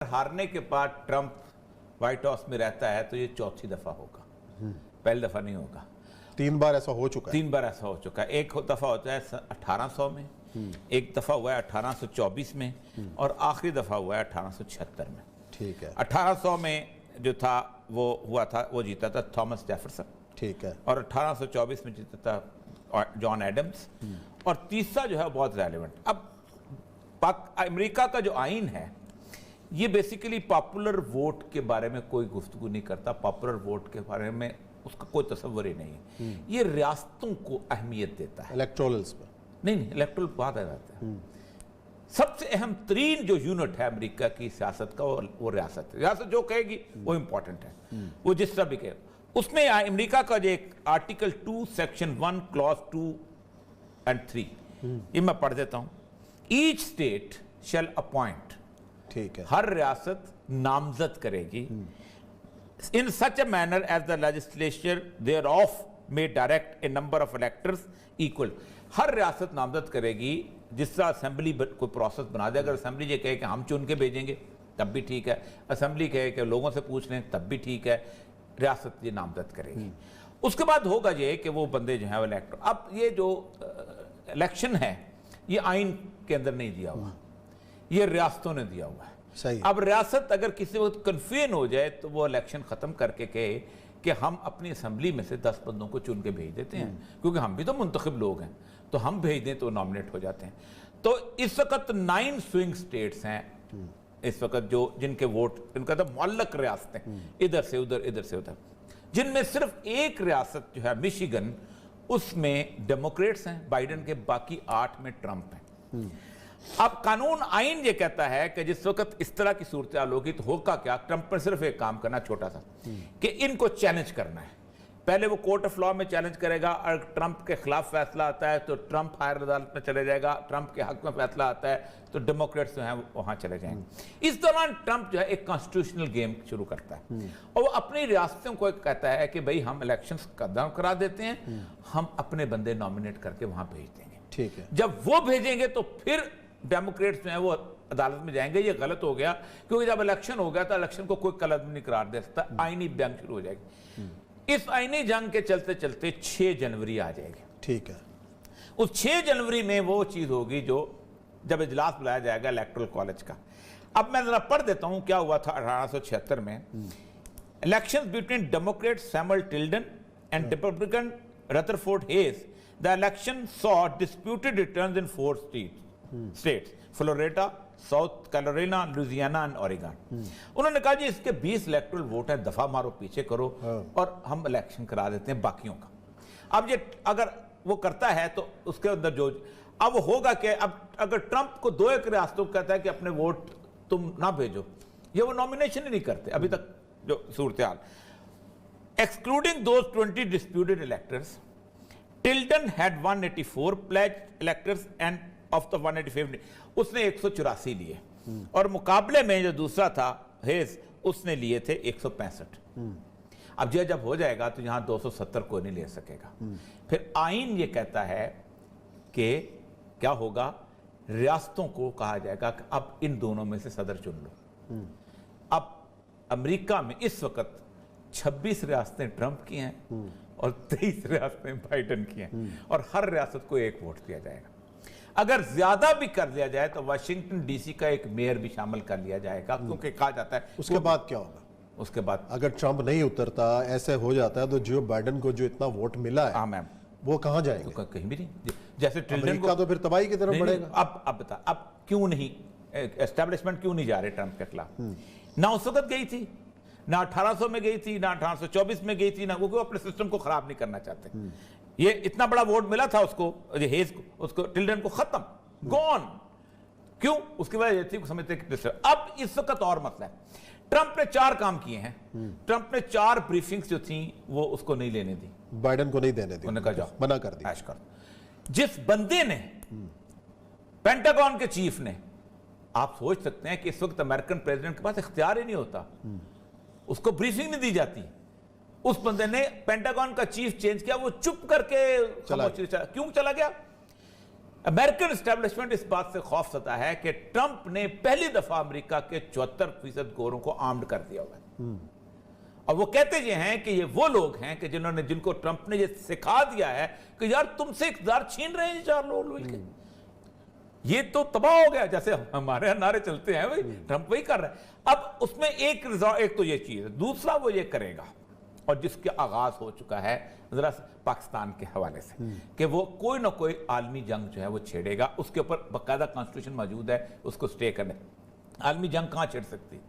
हारने के बाद ट्रंप व्हाइट हाउस में रहता है तो ये चौथी दफा होगा, पहली दफा नहीं होगा। 3 बार ऐसा हो चुका है। 3 बार ऐसा हो चुका है। एक दफा होता है 1800 में, एक दफा हुआ है 1824 में और आखिरी दफा हुआ है 1876 में। ठीक है। 1800 में जो था वो हुआ था, वो जीता था थॉमस जेफरसन। ठीक है। और 1824 में जीता था जॉन एडम्स। और तीसरा जो है बहुत रेलेवेंट, अब अमेरिका का जो आइन है ये बेसिकली पॉपुलर वोट के बारे में कोई गुफ्तगू नहीं करता, पॉपुलर वोट के बारे में उसका कोई तस्वर ही नहीं है। ये रियासतों को अहमियत देता है, इलेक्टोरल्स पे नहीं इलेक्टोरल बाद आ जाता है। सबसे अहम तरीन जो यूनिट है अमेरिका की सियासत का वो रियासत जो कहेगी वो इंपॉर्टेंट है, वो जिस तरह भी कहे। उसमें अमेरिका का जो एक आर्टिकल 2 सेक्शन 1 क्लॉज 2 and 3, ये मैं पढ़ देता हूं। ईच स्टेट शैल अपॉइंट, ठीक है, हर रियासत नामजद करेगी, in such a manner as the legislature thereof may direct a number of electors equal. हर रियासत नामजद करेगी जिस तरह असेंबली कोई प्रोसेस बना दे। अगर असेंबली ये कहे कि हम चुन के भेजेंगे तब भी ठीक है, असेंबली कहे कि लोगों से पूछ लें तब भी ठीक है, रियासत ये नामजद करेगी। उसके बाद होगा ये कि वो बंदे जो है वो इलेक्टर, अब ये जो इलेक्शन है ये आइन के अंदर नहीं दिया हुआ, ये रियासतों ने दिया हुआ है। सही। अब रियासत अगर किसी वक्त कन्फ्यूजन हो जाए तो वो इलेक्शन खत्म करके कहे कि हम अपनी असेंबली में से 10 बंदों को चुन के भेज देते हैं, क्योंकि हम भी तो मुंतखब लोग हैं, तो हम भेज दें तो नॉमिनेट हो जाते हैं। तो इस वक्त 9 स्विंग स्टेट्स हैं इस वक्त जो जिनके वोट, इनका तो मुअल्लक रियासतें, इधर से उधर इधर से उधर, जिनमें सिर्फ एक रियासत जो है मिशिगन, उसमें डेमोक्रेट्स हैं बाइडेन के, बाकी 8 में ट्रंप हैं। अब कानून आइन ये कहता है कि जिस वक्त इस तरह की सूरत हाल होगी तो होगा क्या, ट्रंप पर सिर्फ एक काम करना छोटा सा कि इनको चैलेंज करना है। पहले वो कोर्ट ऑफ लॉ में चैलेंज करेगा, और ट्रंप के खिलाफ फैसला आता है तो ट्रंप हायर अदालत में चले जाएगा, ट्रंप के हक में फैसला आता है तो डेमोक्रेट्स जो हैं वहां चले जाएंगे। इस दौरान ट्रंप जो है एक कॉन्स्टिट्यूशनल गेम शुरू करता है और वो अपनी रियासतों को कहता है कि भाई हम इलेक्शंस कदम करा देते हैं, हम अपने बंदे नॉमिनेट करके वहां भेज देंगे। ठीक है। जब वो भेजेंगे तो फिर डेमोक्रेट्स जो है वो अदालत में जाएंगे, ये गलत हो गया, क्योंकि जब इलेक्शन हो गया तो इलेक्शन को कोई कलम नहीं करार दे सकता, आईनी जंग शुरू हो जाएगी। इस आईनी जंग के चलते चलते 6 जनवरी आ जाएगी। ठीक है। उस 6 जनवरी में वो चीज होगी जो जब इजलास बुलाया जाएगा इलेक्टोरल कॉलेज का। अब मैं जरा पढ़ देता हूं क्या हुआ था 1876 में। Election between Democrat Samuel Tilden and Republican Rutherford hedge, the election saw disputed returns in 4 states, Florida, south Carolina, Louisiana and Oregon. उन्होंने कहा जी इसके 20 इलेक्टोरल वोट है, दफा मारो पीछे करो और हम इलेक्शन करा देते हैं बाकियों का। अब ये अगर वो करता है तो उसके अंदर जो अब होगा कि अब अगर ट्रंप को 2 एक रियासतों को कहता है कि अपने वोट तुम ना भेजो, ये वो नॉमिनेशन ही नहीं करते अभी तक जो सूरत हाल। Excluding those 20 disputed electors, Tilden had 184 pledged electors and of the 185 उसने 184 लिए, और मुकाबले में जो दूसरा था हेज, उसने लिए थे 165। अब ये जब हो जाएगा तो यहां 270 को नहीं ले सकेगा। फिर आइन ये कहता है कि क्या होगा, रियासतों को कहा जाएगा कि अब इन दोनों में से सदर चुन लो। अब अमेरिका में इस वक्त 26 रियासतें ट्रंप की हैं और 23 रियासतें बाइडेन की हैं, और हर रियासत को 1 वोट दिया जाएगा। अगर ज्यादा भी कर लिया जाए तो वाशिंगटन डीसी का एक मेयर भी शामिल कर लिया जाएगा, क्योंकि कहा जाता है उसके बाद क्या होगा। उसके बाद अगर ट्रंप नहीं उतरता, ऐसे हो जाता है तो जो बाइडेन को जो इतना वोट मिला है, हाँ मैम, वो कहां जाएगा। तो कहीं भी नहीं। जैसे टिल्डन अमेरिका तो फिर तबाही की तरफ बढ़ेगा। अब बता, अब क्यों नहीं एस्टेब्लिशमेंट क्यों नहीं जा रहे ट्रंप के खिलाफ? ना उस वक्त गई थी, ना 1800 में गई थी, ना 1824 में गई थी, ना वो अपने सिस्टम को खराब नहीं करना चाहते। ये इतना बड़ा वोट मिला था उसको, हेज को, उसको टिल्डन को, खत्म, गॉन। क्यों? उसकी वजह ये थी समझते कि अब इस वक्त और मसला है। ट्रंप ने 4 काम किए हैं। ट्रंप ने 4 ब्रीफिंग्स जो थी वो उसको नहीं लेने दी, बाइडेन को नहीं देने दी, उन्होंने कहा जाओ, मना कर दी। ऐश कर। जिस बंदे ने, पेंटागन के चीफ ने, आप सोच सकते हैं कि इस वक्त अमेरिकन प्रेसिडेंट के पास इख्तियार ही नहीं होता, उसको ब्रीफिंग नहीं दी जाती। उस बंदे ने पेंटागन का चीफ चेंज किया, वो चुप करके चला। क्यों चला गया? अमेरिकन एस्टेब्लिशमेंट इस बात से खौफ सता है कि ट्रंप ने पहली दफा अमेरिका के 74% गोरों को आर्म्ड कर दिया हुआ है। और वो कहते ये हैं कि ये वो लोग हैं कि जिनको ट्रंप ने ये सिखा दिया है कि यार तुमसे इक़्तिदार छीन रहे हैं ये 4 लोग मिलकर, ये तो तबाह हो गया। जैसे हमारे यहाँ नारे चलते हैं भाई ट्रंप वही कर रहा है। अब उसमें एक तो ये चीज है, दूसरा वो ये करेगा और जिसके आगाज हो चुका है जरा पाकिस्तान के हवाले से कि वो कोई ना कोई आलमी जंग जो है वो छेड़ेगा। उसके ऊपर बाकायदा कॉन्स्टिट्यूशन मौजूद है उसको स्टे करने। आलमी जंग कहाँ छिड़ सकती है?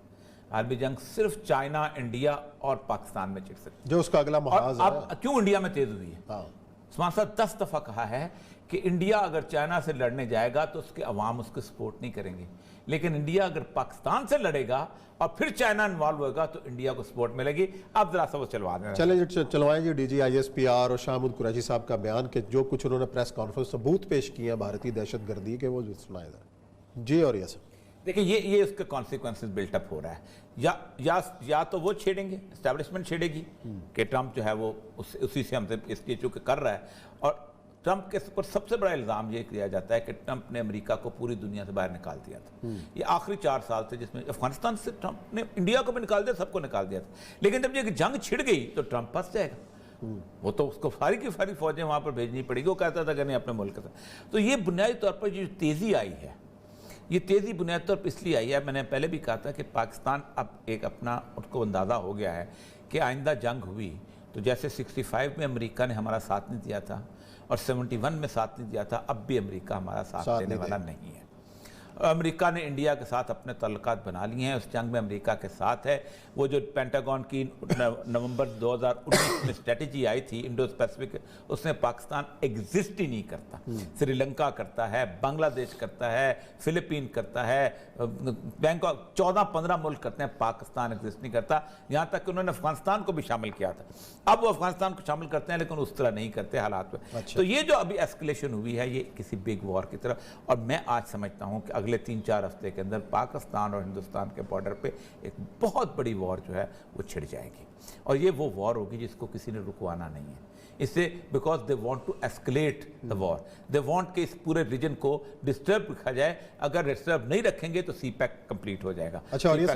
आलमी जंग सिर्फ चाइना, इंडिया और पाकिस्तान में छिड़ सकती है, जो उसका अगला महाज है। अब क्यों इंडिया में तेज हुई है? उस्मान साहब 10 दफा कहा है कि इंडिया अगर चाइना से लड़ने जाएगा तो उसके अवाम उसको सपोर्ट नहीं करेंगे, लेकिन इंडिया अगर पाकिस्तान से लड़ेगा और फिर चाइना इन्वॉल्व होगा तो इंडिया को सपोर्ट मिलेगी। अब जरा सा वो चलवा दें। चले चलवाएं जी डीजी ISPR और शाहमूद कुरैशी साहब का बयान कि जो कुछ उन्होंने प्रेस कॉन्फ्रेंस सबूत पेश किए हैं भारतीय दहशतगर्दी के, वो सुनाए जाए जी। और यस देखिए ये उसके कॉन्सिक्वेंसेस बिल्टअप हो रहा है। या तो वो छेड़ेंगे, एस्टैब्लिशमेंट छेड़ेगी कि ट्रंप जो है वो उसी से हमसे इसलिए चूंकि कर रहा है। और ट्रंप के ऊपर सबसे बड़ा इल्ज़ाम ये किया जाता है कि ट्रंप ने अमेरिका को पूरी दुनिया से बाहर निकाल दिया था। ये आखिरी 4 साल थे जिसमें अफगानिस्तान से ट्रंप ने इंडिया को भी निकाल दिया, सबको निकाल दिया था। लेकिन जब ये जंग छिड़ गई तो ट्रंप फंस जाएगा। वो तो उसको सारी की सारी फौजें वहां पर भेजनी पड़ेगी। वो कहता था कि नहीं अपने मुल्क से। तो ये बुनियादी तौर पर जो तेज़ी आई है, ये तेज़ी बुनियादी तौर पर इसलिए आई है, मैंने पहले भी कहा था कि पाकिस्तान अब एक अपना उसको अंदाज़ा हो गया है कि आइंदा जंग हुई तो जैसे 65 में अमेरिका ने हमारा साथ नहीं दिया था और 71 में साथ नहीं दिया था, अब भी अमेरिका हमारा साथ देने वाला नहीं है। अमेरिका ने इंडिया के साथ अपने तल्लुकात बना लिए हैं, उस जंग में अमेरिका के साथ है। वो जो पेंटागन की नवंबर 2019 में स्ट्रेटजी आई थी इंडो पैसिफिक, उसमें पाकिस्तान एग्जिस्ट ही नहीं करता। श्रीलंका करता है, बांग्लादेश करता है, फिलीपीन करता है, बैंकॉक, 14-15 मुल्क करते हैं, पाकिस्तान एग्जिस्ट नहीं करता। यहाँ तक कि उन्होंने अफगानिस्तान को भी शामिल किया था। अब वो अफगानिस्तान को शामिल करते हैं लेकिन उस तरह नहीं करते हालात में। अच्छा। तो ये जो अभी एस्केलेशन हुई है ये किसी बिग वॉर की तरफ, और मैं आज समझता हूँ कि अगले 3-4 हफ्ते के अंदर पाकिस्तान और हिंदुस्तान के बॉर्डर पे एक बहुत बड़ी वॉर जो है वो छिड़ जाएगी। और ये वो वॉर होगी जिसको किसी ने रुकवाना नहीं है। इससे because they want to escalate the war, they want कि इस पूरे रीजन को डिस्टर्ब रखा जाए। अगर डिस्टर्ब नहीं रखेंगे तो CPEC कंप्लीट हो जाएगा। अच्छा, और ये सब